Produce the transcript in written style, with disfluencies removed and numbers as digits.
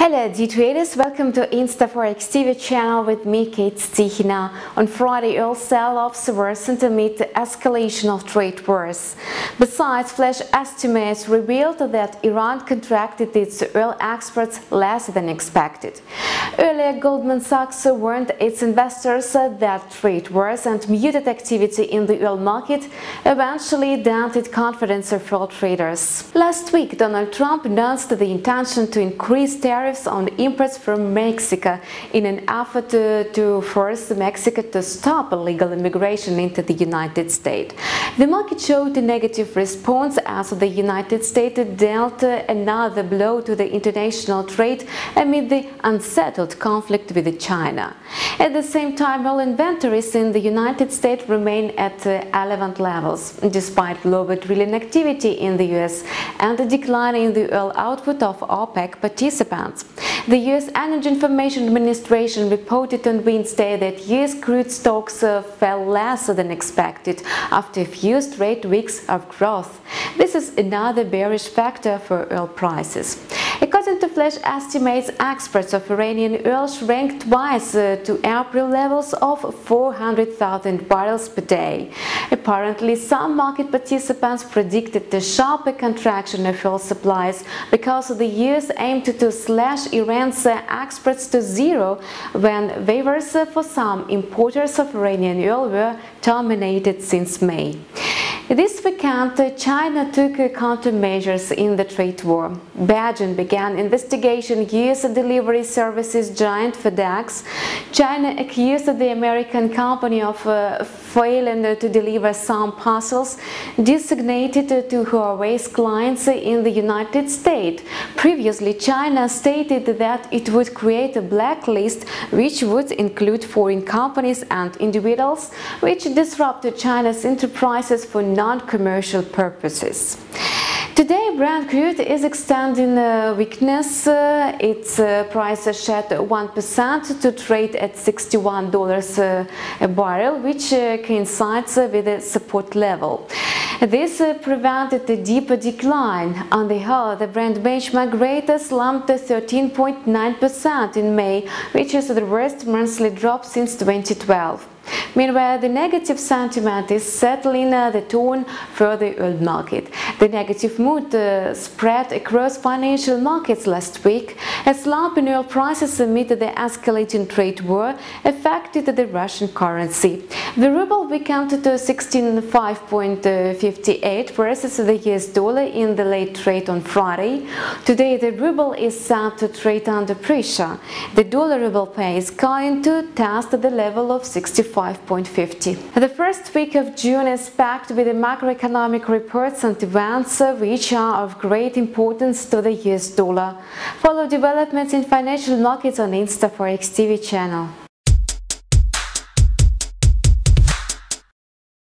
Hello D-Traders, welcome to InstaForex TV channel with me, Kate Stichina. On Friday, oil sell-offs worsened amid the escalation of trade wars. Besides, flash estimates revealed that Iran contracted its oil exports less than expected. Earlier, Goldman Sachs warned its investors that trade wars and muted activity in the oil market eventually dented confidence of oil traders. Last week, Donald Trump announced the intention to increase tariffs on imports from Mexico in an effort to force Mexico to stop illegal immigration into the United States. The market showed a negative response as the United States dealt another blow to the international trade amid the unsettled conflict with China. At the same time, oil inventories in the United States remain at elevated levels, despite lower drilling activity in the US and a decline in the oil output of OPEC participants. The US Energy Information Administration reported on Wednesday that US crude stocks fell less than expected after a few straight weeks of growth. This is another bearish factor for oil prices. According to flash estimates, exports of Iranian oil shrank twice to April levels of 400,000 barrels per day. Apparently, some market participants predicted a sharper contraction of oil supplies because the US aimed to slash Iran's exports to zero when waivers for some importers of Iranian oil were terminated since May. This weekend, China took countermeasures in the trade war. Beijing began investigation US delivery services giant FedEx. China accused the American company of failing to deliver some parcels designated to Huawei's clients in the United States. Previously, China stated that it would create a blacklist which would include foreign companies and individuals which disrupted China's enterprises for non-commercial purposes. Today, Brent crude is extending weakness. Its price shed 1% to trade at $61 a barrel, which coincides with the support level. This prevented a deeper decline. On the whole, the Brent benchmark rate slumped 13.9% in May, which is the worst monthly drop since 2012. Meanwhile, the negative sentiment is settling the tone for the oil market. The negative mood spread across financial markets last week. A slump in oil prices amid the escalating trade war affected the Russian currency. The ruble weakened to 16.58 versus the US dollar in the late trade on Friday. Today, the ruble is set to trade under pressure. The dollar-ruble pair is going to test the level of 65.50. The first week of June is packed with macroeconomic reports and events which are of great importance to the US dollar. Follow developments in financial markets on InstaForex TV channel.